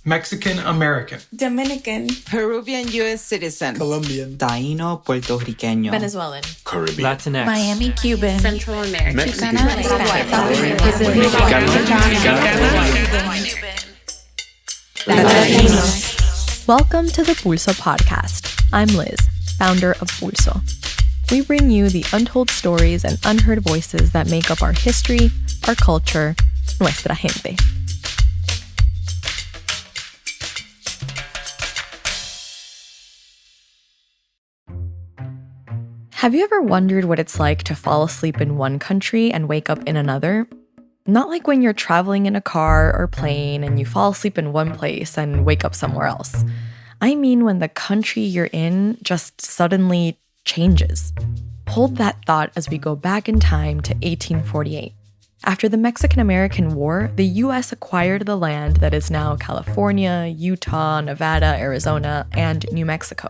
Mexican American, Dominican, Peruvian U.S. citizen, Colombian, Taino, Puertorriqueño, Venezuelan, Caribbean, Latinx, Miami, Cuban, Central American, Chicano, Latinos. Welcome to the Pulso Podcast. I'm Liz, founder of Pulso. We bring you the untold stories and unheard voices that make up our history, our culture, nuestra gente. Have you ever wondered what it's like to fall asleep in one country and wake up in another? Not like when you're traveling in a car or plane and you fall asleep in one place and wake up somewhere else. I mean when the country you're in just suddenly changes. Hold that thought as we go back in time to 1848. After the Mexican-American War, the U.S. acquired the land that is now California, Utah, Nevada, Arizona, and New Mexico.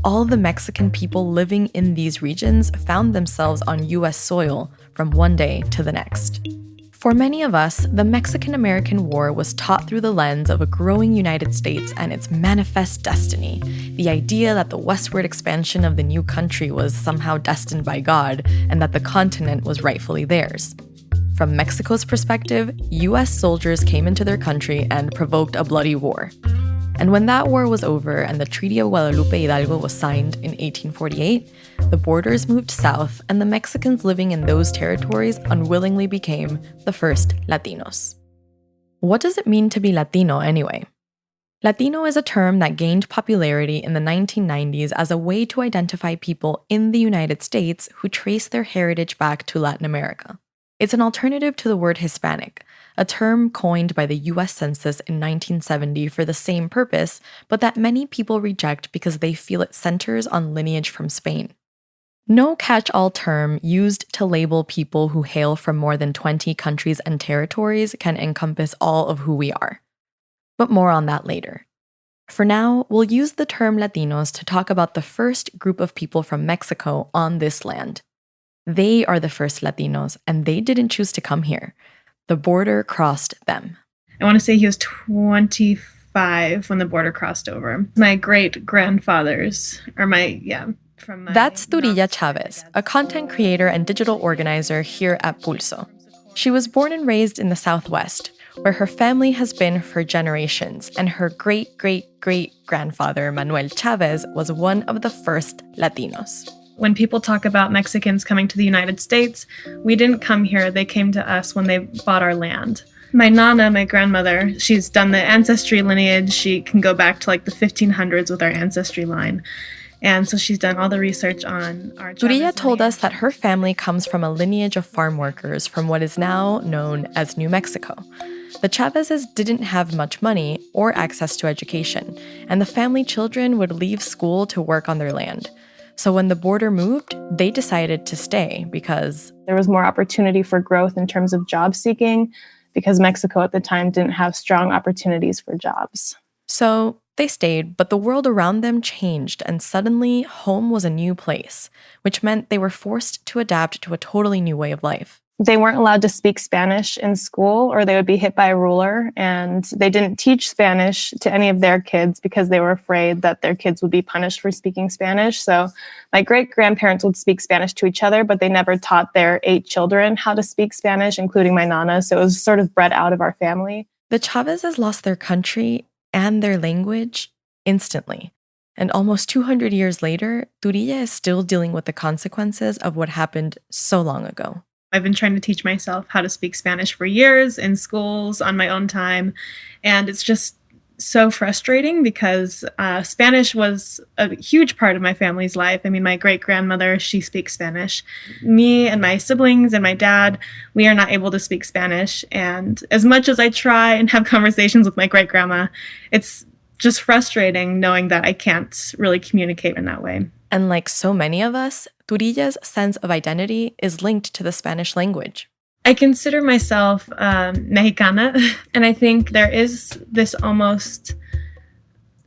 All the Mexican people living in these regions found themselves on U.S. soil from one day to the next. For many of us, the Mexican-American War was taught through the lens of a growing United States and its manifest destiny, the idea that the westward expansion of the new country was somehow destined by God and that the continent was rightfully theirs. From Mexico's perspective, U.S. soldiers came into their country and provoked a bloody war. And when that war was over and the Treaty of Guadalupe Hidalgo was signed in 1848, the borders moved south and the Mexicans living in those territories unwillingly became the first Latinos. What does it mean to be Latino anyway? Latino is a term that gained popularity in the 1990s as a way to identify people in the United States who trace their heritage back to Latin America. It's an alternative to the word Hispanic, a term coined by the U.S. Census in 1970 for the same purpose, but that many people reject because they feel it centers on lineage from Spain. No catch-all term used to label people who hail from more than 20 countries and territories can encompass all of who we are. But more on that later. For now, we'll use the term Latinos to talk about the first group of people from Mexico on this land. They are the first Latinos, and they didn't choose to come here. The border crossed them. I want to say he was 25 when the border crossed over. My great-grandfathers, That's Turilla Chavez, a content creator and digital organizer here at Pulso. She was born and raised in the Southwest, where her family has been for generations, and her great-great-great-grandfather, Manuel Chavez, was one of the first Latinos. When people talk about Mexicans coming to the United States, we didn't come here. They came to us when they bought our land. My nana, my grandmother, she's done the ancestry lineage. She can go back to like the 1500s with our ancestry line. And so she's done all the research on our Turilla told us that her family comes from a lineage of farm workers from what is now known as New Mexico. The Chavezes didn't have much money or access to education, and the family children would leave school to work on their land. So when the border moved, they decided to stay because there was more opportunity for growth in terms of job seeking because Mexico at the time didn't have strong opportunities for jobs. So they stayed, but the world around them changed, and suddenly home was a new place, which meant they were forced to adapt to a totally new way of life. They weren't allowed to speak Spanish in school or they would be hit by a ruler, and they didn't teach Spanish to any of their kids because they were afraid that their kids would be punished for speaking Spanish. So my great-grandparents would speak Spanish to each other, but they never taught their 8 children how to speak Spanish, including my nana, so it was sort of bred out of our family. The Chavezes lost their country and their language instantly. And almost 200 years later, Turilla is still dealing with the consequences of what happened so long ago. I've been trying to teach myself how to speak Spanish for years in schools on my own time. And it's just so frustrating because Spanish was a huge part of my family's life. I mean, my great-grandmother, she speaks Spanish. Me and my siblings and my dad, we are not able to speak Spanish. And as much as I try and have conversations with my great-grandma, it's just frustrating knowing that I can't really communicate in that way. And like so many of us, Turilla's sense of identity is linked to the Spanish language. I consider myself Mexicana, and I think there is this almost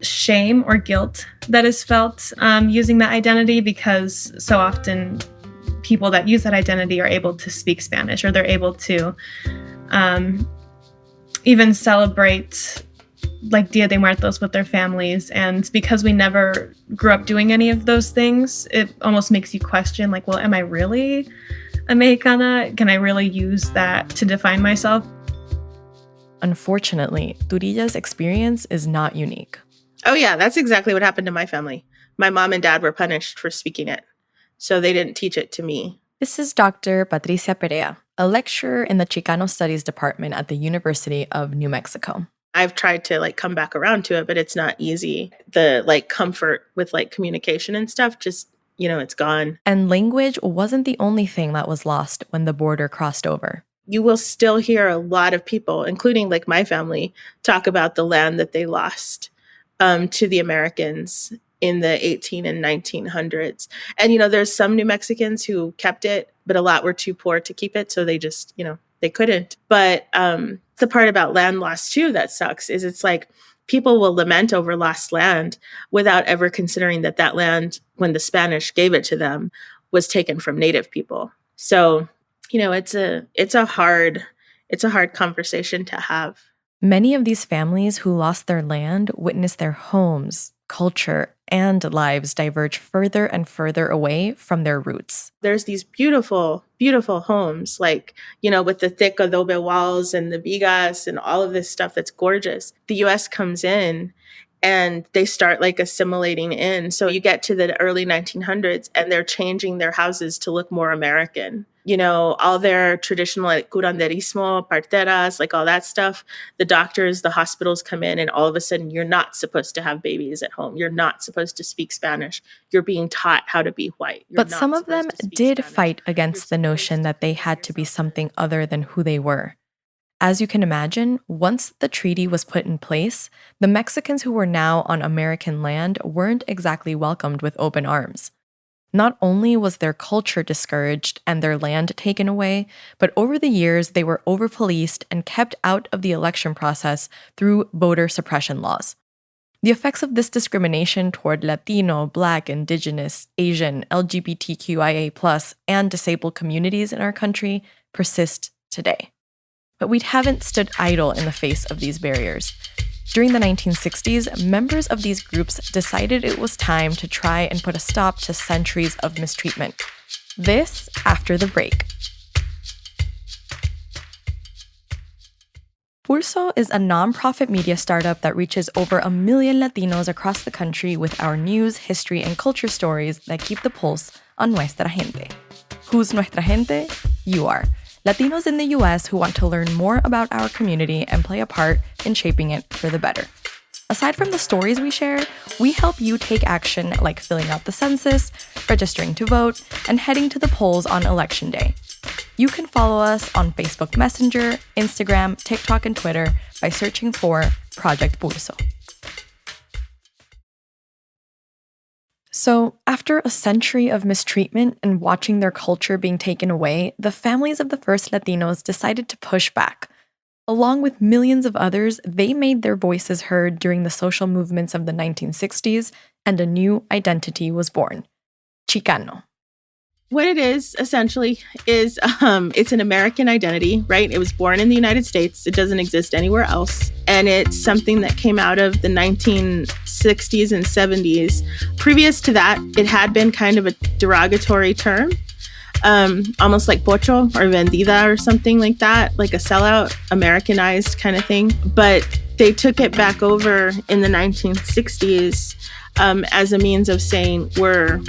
shame or guilt that is felt using that identity because so often people that use that identity are able to speak Spanish or they're able to even celebrate like Dia de Muertos with their families. And because we never grew up doing any of those things, it almost makes you question, like, well, am I really a Mexicana? Can I really use that to define myself? Unfortunately, Turilla's experience is not unique. Oh, yeah, that's exactly what happened to my family. My mom and dad were punished for speaking it, so they didn't teach it to me. This is Dr. Patricia Perea, a lecturer in the Chicano Studies Department at the University of New Mexico. I've tried to like come back around to it, but it's not easy. The like comfort with like communication and stuff, just, it's gone. And language wasn't the only thing that was lost when the border crossed over. You will still hear a lot of people, including like my family, talk about the land that they lost to the Americans in the 18 and 1900s. And, there's some New Mexicans who kept it, but a lot were too poor to keep it. So they just, they couldn't. But the part about land loss too that sucks is it's like people will lament over lost land without ever considering that land, when the Spanish gave it to them, was taken from Native people. So, it's a hard conversation to have. Many of these families who lost their land witnessed their homes, culture, and lives diverge further and further away from their roots. There's these beautiful, beautiful homes, like, with the thick adobe walls and the vigas and all of this stuff that's gorgeous. The U.S. comes in and they start like assimilating in. So you get to the early 1900s and they're changing their houses to look more American. All their traditional like curanderismo, parteras, like all that stuff. The doctors, the hospitals come in and all of a sudden you're not supposed to have babies at home. You're not supposed to speak Spanish. You're being taught how to be white. But some of them did fight against the notion that they had to be something other than who they were. As you can imagine, once the treaty was put in place, the Mexicans who were now on American land weren't exactly welcomed with open arms. Not only was their culture discouraged and their land taken away, but over the years they were over-policed and kept out of the election process through voter suppression laws. The effects of this discrimination toward Latino, Black, Indigenous, Asian, LGBTQIA+, and disabled communities in our country persist today. But we haven't stood idle in the face of these barriers. During the 1960s, members of these groups decided it was time to try and put a stop to centuries of mistreatment. This after the break. Pulso is a nonprofit media startup that reaches over 1 million Latinos across the country with our news, history, and culture stories that keep the pulse on nuestra gente. Who's nuestra gente? You are. Latinos in the US who want to learn more about our community and play a part in shaping it for the better. Aside from the stories we share, we help you take action like filling out the census, registering to vote, and heading to the polls on Election Day. You can follow us on Facebook Messenger, Instagram, TikTok, and Twitter by searching for Project Pulso. So, after a century of mistreatment and watching their culture being taken away, the families of the first Latinos decided to push back. Along with millions of others, they made their voices heard during the social movements of the 1960s, and a new identity was born: Chicano. What it is, essentially, is it's an American identity, right? It was born in the United States. It doesn't exist anywhere else. And it's something that came out of the 1960s and 70s. Previous to that, it had been kind of a derogatory term, almost like pocho or vendida or something like that, like a sellout, Americanized kind of thing. But they took it back over in the 1960s as a means of saying we're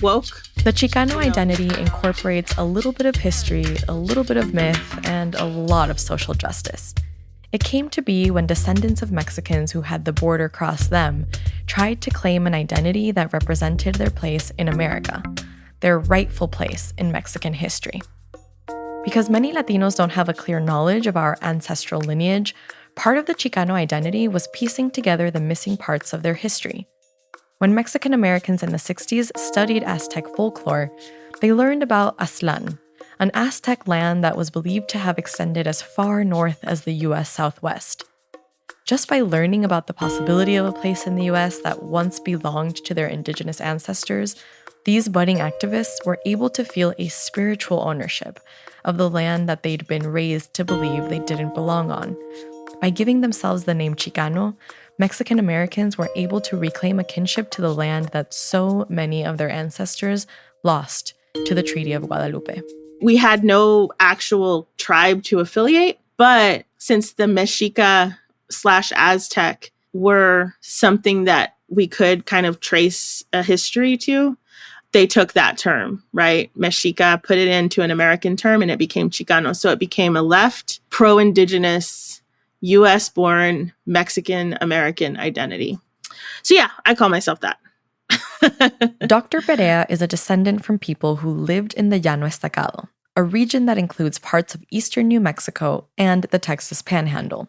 woke. The Chicano identity incorporates a little bit of history, a little bit of myth, and a lot of social justice. It came to be when descendants of Mexicans who had the border cross them tried to claim an identity that represented their place in America, their rightful place in Mexican history. Because many Latinos don't have a clear knowledge of our ancestral lineage, part of the Chicano identity was piecing together the missing parts of their history. When Mexican Americans in the 60s studied Aztec folklore, they learned about Aztlán, an Aztec land that was believed to have extended as far north as the U.S. Southwest. Just by learning about the possibility of a place in the U.S. that once belonged to their indigenous ancestors, these budding activists were able to feel a spiritual ownership of the land that they'd been raised to believe they didn't belong on. By giving themselves the name Chicano, Mexican Americans were able to reclaim a kinship to the land that so many of their ancestors lost to the Treaty of Guadalupe. We had no actual tribe to affiliate, but since the Mexica/Aztec were something that we could kind of trace a history to, they took that term, right? Mexica, put it into an American term, and it became Chicano. So it became a left, pro-indigenous, US-born Mexican-American identity. So yeah, I call myself that. Dr. Perea is a descendant from people who lived in the Llano Estacado, a region that includes parts of eastern New Mexico and the Texas Panhandle.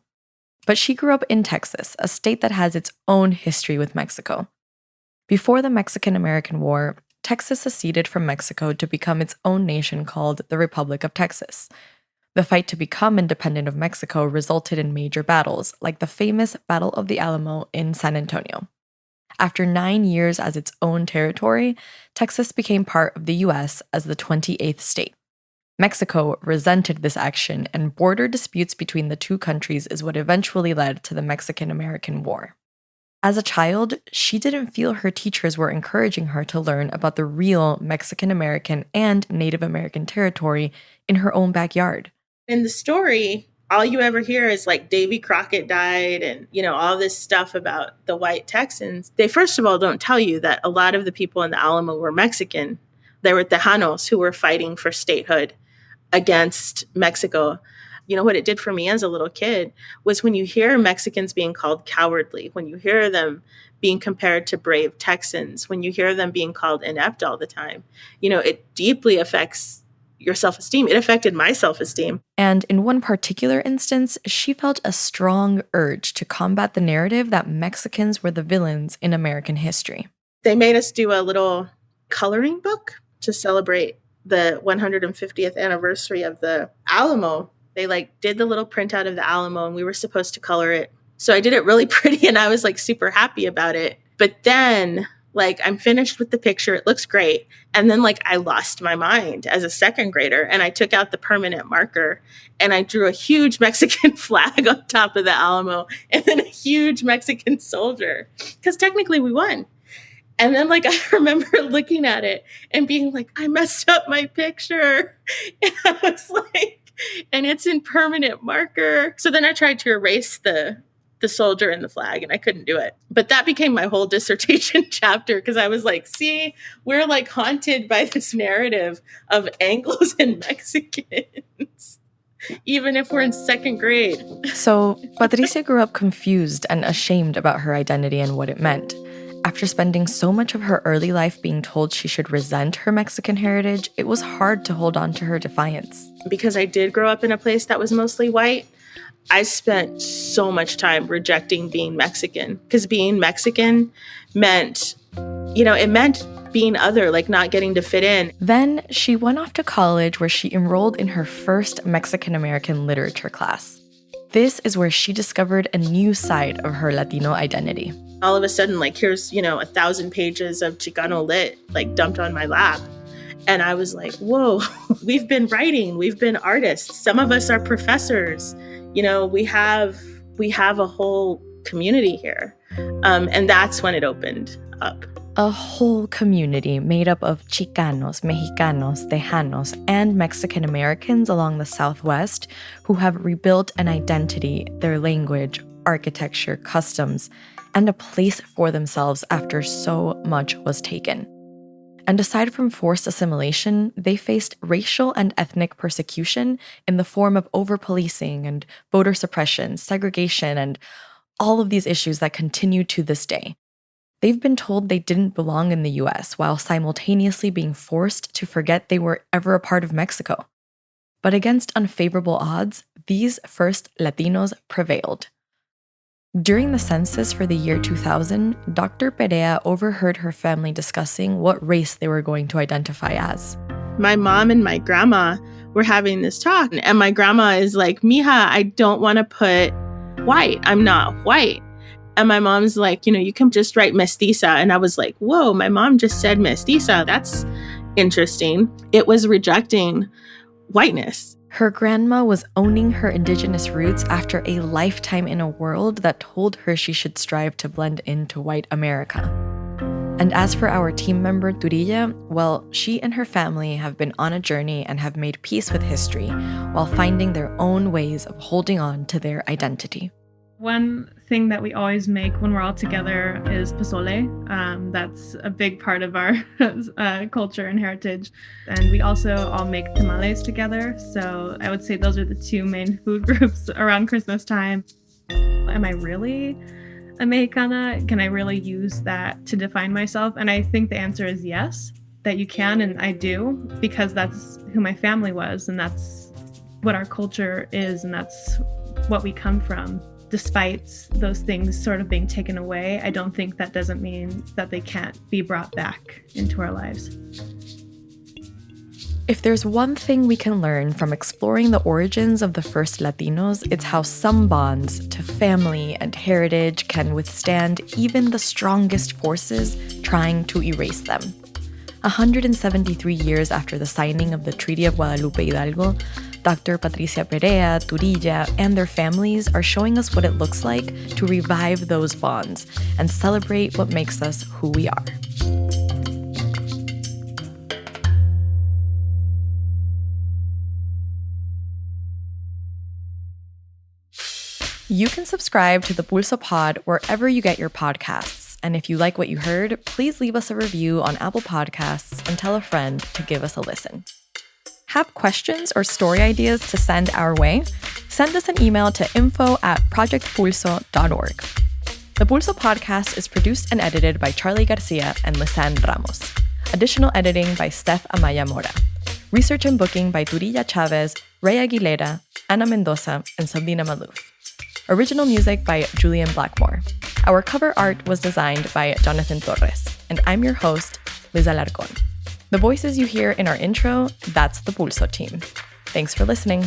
But she grew up in Texas, a state that has its own history with Mexico. Before the Mexican-American War, Texas seceded from Mexico to become its own nation called the Republic of Texas. The fight to become independent of Mexico resulted in major battles, like the famous Battle of the Alamo in San Antonio. After 9 years as its own territory, Texas became part of the U.S. as the 28th state. Mexico resented this action, and border disputes between the two countries is what eventually led to the Mexican-American War. As a child, she didn't feel her teachers were encouraging her to learn about the real Mexican-American and Native American territory in her own backyard. In the story, all you ever hear is like Davy Crockett died and, all this stuff about the white Texans. They first of all don't tell you that a lot of the people in the Alamo were Mexican. They were Tejanos who were fighting for statehood against Mexico. You know what it did for me as a little kid was when you hear Mexicans being called cowardly, when you hear them being compared to brave Texans, when you hear them being called inept all the time, it deeply affects your self-esteem. It affected my self-esteem. And in one particular instance, she felt a strong urge to combat the narrative that Mexicans were the villains in American history. They made us do a little coloring book to celebrate the 150th anniversary of the Alamo. They did the little printout of the Alamo, and we were supposed to color it. So I did it really pretty, and I was super happy about it. But then I'm finished with the picture. It looks great. And then I lost my mind as a second grader, and I took out the permanent marker and I drew a huge Mexican flag on top of the Alamo and then a huge Mexican soldier, because technically we won. And then I remember looking at it and being I messed up my picture. And I was and it's in permanent marker. So then I tried to erase the soldier and the flag, and I couldn't do it. But that became my whole dissertation chapter, because I was see, we're haunted by this narrative of Anglos and Mexicans, even if we're in second grade. So Patricia grew up confused and ashamed about her identity and what it meant. After spending so much of her early life being told she should resent her Mexican heritage, it was hard to hold on to her defiance. Because I did grow up in a place that was mostly white, I spent so much time rejecting being Mexican, because being Mexican meant, it meant being other, not getting to fit in. Then she went off to college, where she enrolled in her first Mexican-American literature class. This is where she discovered a new side of her Latino identity. All of a sudden, here's, 1,000 pages of Chicano lit, dumped on my lap. And I was whoa, we've been writing, we've been artists. Some of us are professors. We have a whole community here. And that's when it opened up. A whole community made up of Chicanos, Mexicanos, Tejanos, and Mexican Americans along the Southwest who have rebuilt an identity, their language, architecture, customs, and a place for themselves after so much was taken. And aside from forced assimilation, they faced racial and ethnic persecution in the form of over-policing and voter suppression, segregation, and all of these issues that continue to this day. They've been told they didn't belong in the US while simultaneously being forced to forget they were ever a part of Mexico. But against unfavorable odds, these first Latinos prevailed. During the census for the year 2000, Dr. Perea overheard her family discussing what race they were going to identify as. My mom and my grandma were having this talk, and my grandma is Mija, I don't want to put white. I'm not white. And my mom's you can just write mestiza. And I was whoa, my mom just said mestiza. That's interesting. It was rejecting whiteness. Her grandma was owning her indigenous roots after a lifetime in a world that told her she should strive to blend into white America. And as for our team member Turilla, well, she and her family have been on a journey and have made peace with history while finding their own ways of holding on to their identity. One thing that we always make when we're all together is pozole. That's a big part of our culture and heritage. And we also all make tamales together. So I would say those are the two main food groups around Christmas time. Am I really a Mexicana? Can I really use that to define myself? And I think the answer is yes, that you can, and I do, because that's who my family was, and that's what our culture is, and that's what we come from. Despite those things sort of being taken away, I don't think that doesn't mean that they can't be brought back into our lives. If there's one thing we can learn from exploring the origins of the first Latinos, it's how some bonds to family and heritage can withstand even the strongest forces trying to erase them. 173 years after the signing of the Treaty of Guadalupe Hidalgo, Dr. Patricia Perea, Turilla, and their families are showing us what it looks like to revive those bonds and celebrate what makes us who we are. You can subscribe to the Pulso Pod wherever you get your podcasts. And if you like what you heard, please leave us a review on Apple Podcasts and tell a friend to give us a listen. Have questions or story ideas to send our way? Send us an email to info@projectpulso.org. The Pulso Podcast is produced and edited by Charlie Garcia and Lisanne Ramos. Additional editing by Steph Amaya Mora. Research and booking by Turilla Chavez, Ray Aguilera, Ana Mendoza, and Sabrina Malouf. Original music by Julian Blackmore. Our cover art was designed by Jonathan Torres. And I'm your host, Liz Alarcón. The voices you hear in our intro, that's the Pulso team. Thanks for listening.